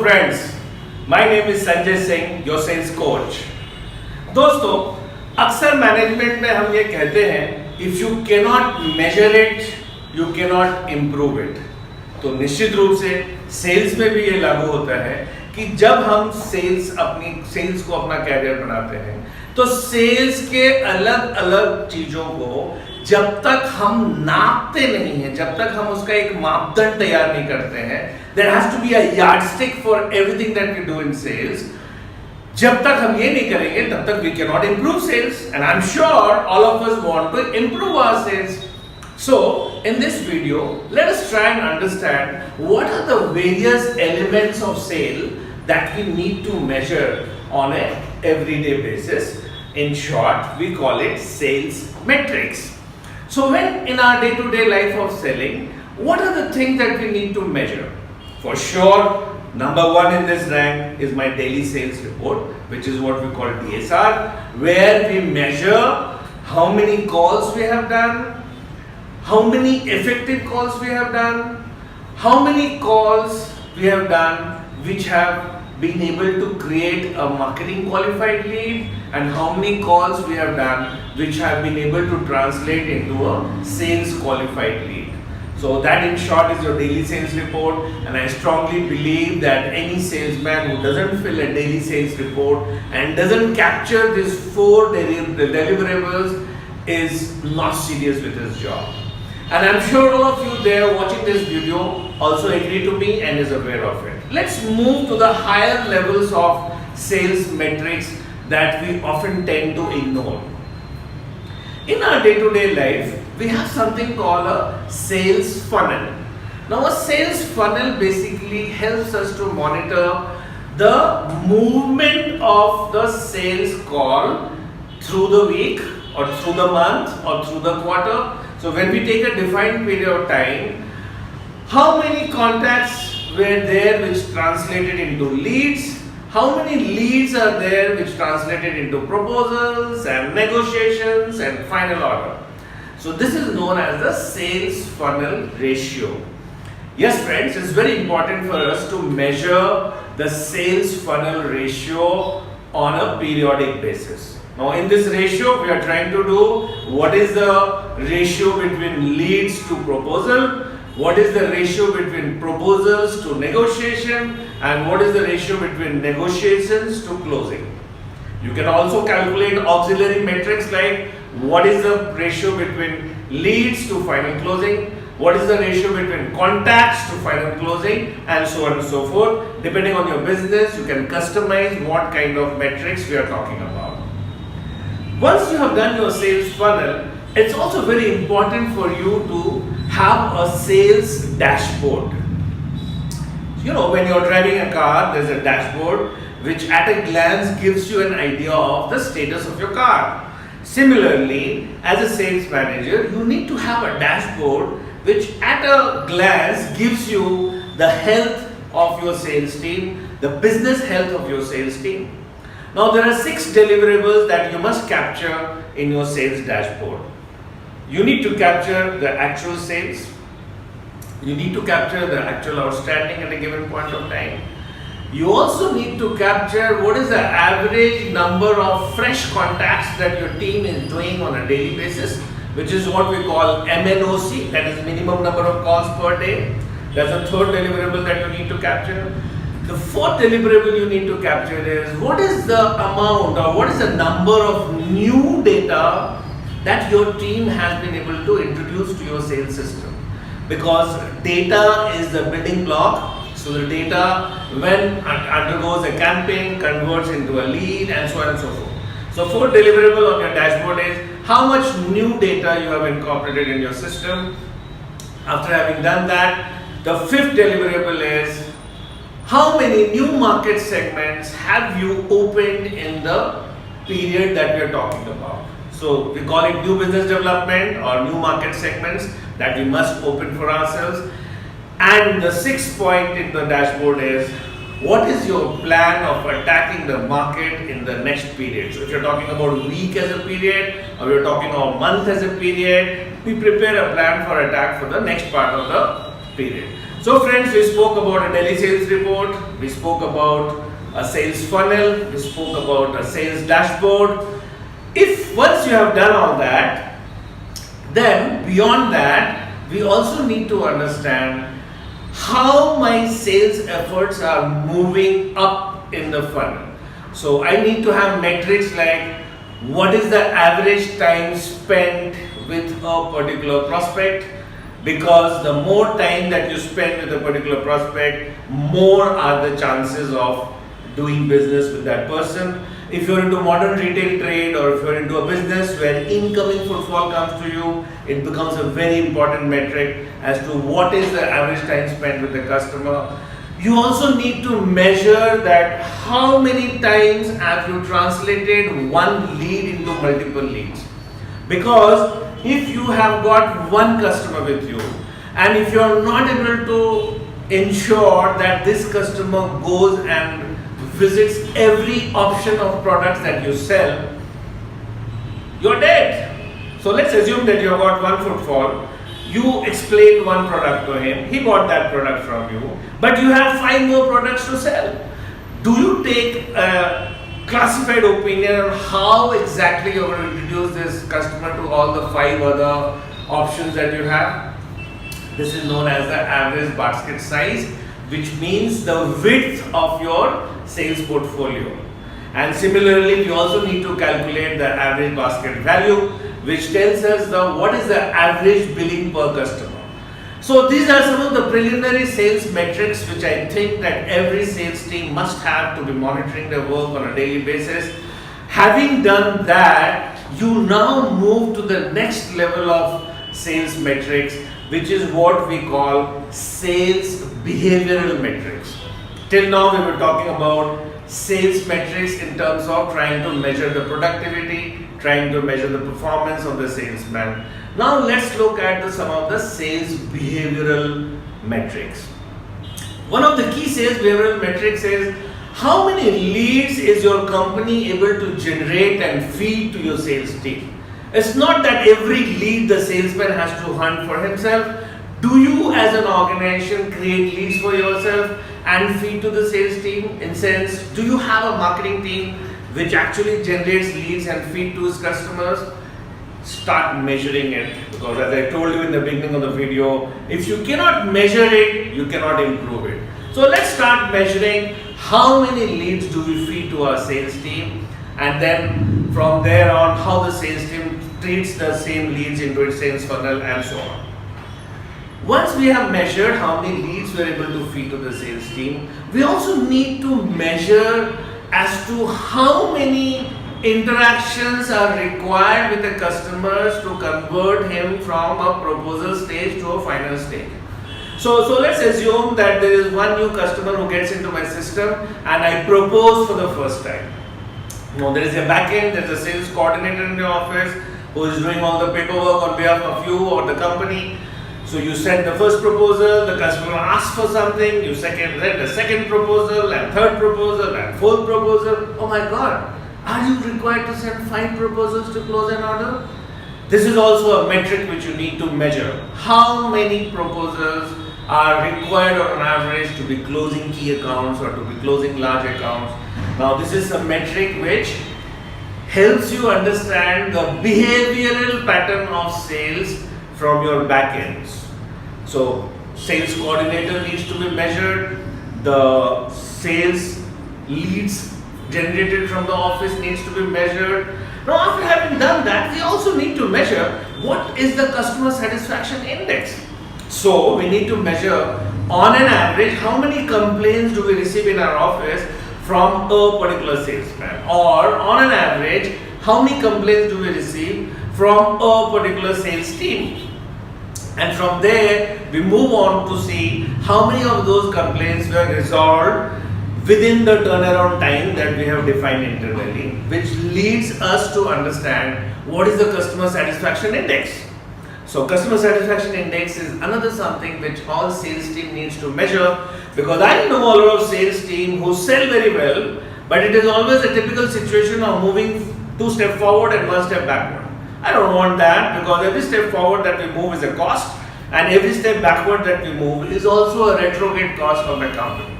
friends, my name is Sanjay Singh, your sales coach. दोस्तों, अक्सर management में हम ये कहते हैं if you cannot measure it, you cannot improve it. तो निश्चित रूप से सेल्स में भी ये लागू होता है कि जब हम सेल्स को अपना कैरियर बनाते हैं तो सेल्स के अलग अलग चीजों को जब तक हम नापते नहीं हैं, जब तक हम उसका एक मापदंड तैयार नहीं करते हैं, there has to be a yardstick for everything that we do in sales. जब तक हम ये नहीं करेंगे तब तक we cannot improve sales, and I'm sure all of us want to improve our sales. So in this video, let us try and understand what are the various elements of sale that we need to measure on a everyday basis. In short, we call it sales metrics. So when in our day-to-day life of selling, what are the things that we need to measure? For sure, number one in this rank is my daily sales report, which is what we call DSR, where we measure how many calls we have done, how many effective calls we have done, how many calls we have done which have been able to create a marketing qualified lead, and how many calls we have done which have been able to translate into a sales qualified lead. So that in short is your daily sales report, and I strongly believe that any salesman who doesn't fill a daily sales report and doesn't capture these 4 deliverables is not serious with his job. And I'm sure all of you there watching this video also agree to me and is aware of it. Let's move to the higher levels of sales metrics that we often tend to ignore. In our day-to-day life, we have something called a sales funnel. Now a sales funnel basically helps us to monitor the movement of the sales call through the week or through the month or through the quarter. So when we take a defined period of time, how many contacts were there which translated into leads, how many leads are there which translated into proposals and negotiations and final order. So this is known as the sales funnel ratio. Yes friends, it's very important for us to measure the sales funnel ratio on a periodic basis. Now in this ratio, we are trying to do what is the ratio between leads to proposal, what is the ratio between proposals to negotiation, and what is the ratio between negotiations to closing. You can also calculate auxiliary metrics like what is the ratio between leads to final closing, what is the ratio between contacts to final closing, and so on and so forth. Depending on your business, you can customize what kind of metrics we are talking about. Once you have done your sales funnel, it's also very important for you to have a sales dashboard. You know, when you're driving a car, there's a dashboard which at a glance gives you an idea of the status of your car. Similarly, as a sales manager, you need to have a dashboard which at a glance gives you the health of your sales team, the business health of your sales team. Now there are 6 deliverables that you must capture in your sales dashboard. You need to capture the actual sales. You need to capture the actual outstanding at a given point of time. You also need to capture what is the average number of fresh contacts that your team is doing on a daily basis, which is what we call MNOC, that is minimum number of calls per day. That's the 3rd deliverable that you need to capture. The 4th deliverable you need to capture is what is the amount or what is the number of new data that your team has been able to introduce to your sales system. Because data is the building block. So the data when undergoes a campaign converts into a lead and so on and so forth. So 4th deliverable on your dashboard is how much new data you have incorporated in your system. After having done that, the 5th deliverable is how many new market segments have you opened in the period that we are talking about. So we call it new business development or new market segments that we must open for ourselves. And the 6th point in the dashboard is what is your plan of attacking the market in the next period. So if you're talking about week as a period or you're talking about month as a period, we prepare a plan for attack for the next part of the period. So friends, we spoke about a daily sales report, we spoke about a sales funnel, we spoke about a sales dashboard. If once you have done all that, then beyond that, we also need to understand how my sales efforts are moving up in the funnel. So I need to have metrics like what is the average time spent with a particular prospect, because the more time that you spend with a particular prospect, more are the chances of doing business with that person. If you're into modern retail trade, or if you're into a business where incoming footfall comes to you, it becomes a very important metric as to what is the average time spent with the customer. You also need to measure that how many times have you translated one lead into multiple leads. Because if you have got one customer with you, and if you are not able to ensure that this customer goes and visits every option of products that you sell, you're dead. So let's assume that you have got one footfall, you explain one product to him, he bought that product from you, but you have 5 more products to sell. Do you take a classified opinion on how exactly you're going to introduce this customer to all the 5 other options that you have? This is known as the average basket size, which means the width of your sales portfolio. And similarly, we also need to calculate the average basket value, which tells us what is the average billing per customer. So these are some of the preliminary sales metrics which I think that every sales team must have to be monitoring their work on a daily basis. Having done that, you now move to the next level of sales metrics, which is what we call sales behavioral metrics. Till now we were talking about sales metrics in terms of trying to measure the productivity, trying to measure the performance of the salesman. Now let's look at some of the sales behavioral metrics. One of the key sales behavioral metrics is how many leads is your company able to generate and feed to your sales team. It's not that every lead the salesman has to hunt for himself. Do you as an organization create leads for yourself and feed to the sales team? In sense, do you have a marketing team which actually generates leads and feed to its customers? Start measuring it, because as I told you in the beginning of the video, if you cannot measure it, you cannot improve it. So let's start measuring how many leads do we feed to our sales team, and then from there on how the sales team treats the same leads into its sales funnel and so on. Once we have measured how many leads we are able to feed to the sales team, we also need to measure as to how many interactions are required with the customers to convert him from a proposal stage to a final stage. So let's assume that there is one new customer who gets into my system and I propose for the first time. Now there is a backend, there is a sales coordinator in the office who is doing all the paperwork on behalf of you or the company. So you send the first proposal, the customer asks for something, you send the second proposal and third proposal and fourth proposal. Oh my God, are you required to send 5 proposals to close an order? This is also a metric which you need to measure. How many proposals are required on average to be closing key accounts or to be closing large accounts? Now this is a metric which helps you understand the behavioral pattern of sales from your backends. So sales coordinator needs to be measured, the sales leads generated from the office needs to be measured. Now after having done that, we also need to measure what is the customer satisfaction index. So we need to measure on an average how many complaints do we receive in our office from a particular salesman, or on an average how many complaints do we receive from a particular sales team. And from there we move on to see how many of those complaints were resolved within the turnaround time that we have defined internally, which leads us to understand what is the customer satisfaction index. So customer satisfaction index is another something which all sales team needs to measure, because I know a lot of sales team who sell very well, but it is always a typical situation of moving 2 steps forward and 1 step backward. I don't want that, because every step forward that we move is a cost, and every step backward that we move is also a retrograde cost of the company.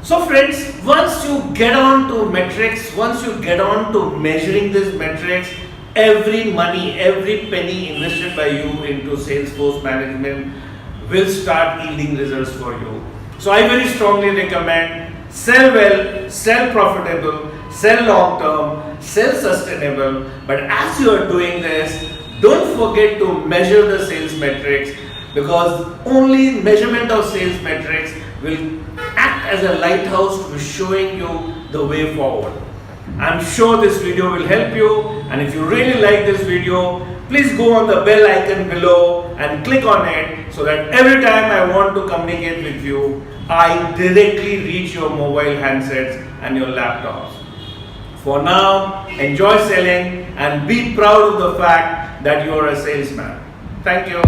So friends, once you get on to metrics, once you get on to measuring these metrics, every money, every penny invested by you into Salesforce management will start yielding results for you. So I very strongly recommend sell well, sell profitable, sell long term, sell sustainable. But as you are doing this, don't forget to measure the sales metrics, because only measurement of sales metrics will act as a lighthouse to be showing you the way forward. I'm sure this video will help you, and if you really like this video, please go on the bell icon below and click on it so that every time I want to communicate with you, I directly reach your mobile handsets and your laptops. For now, enjoy selling and be proud of the fact that you are a salesman. Thank you.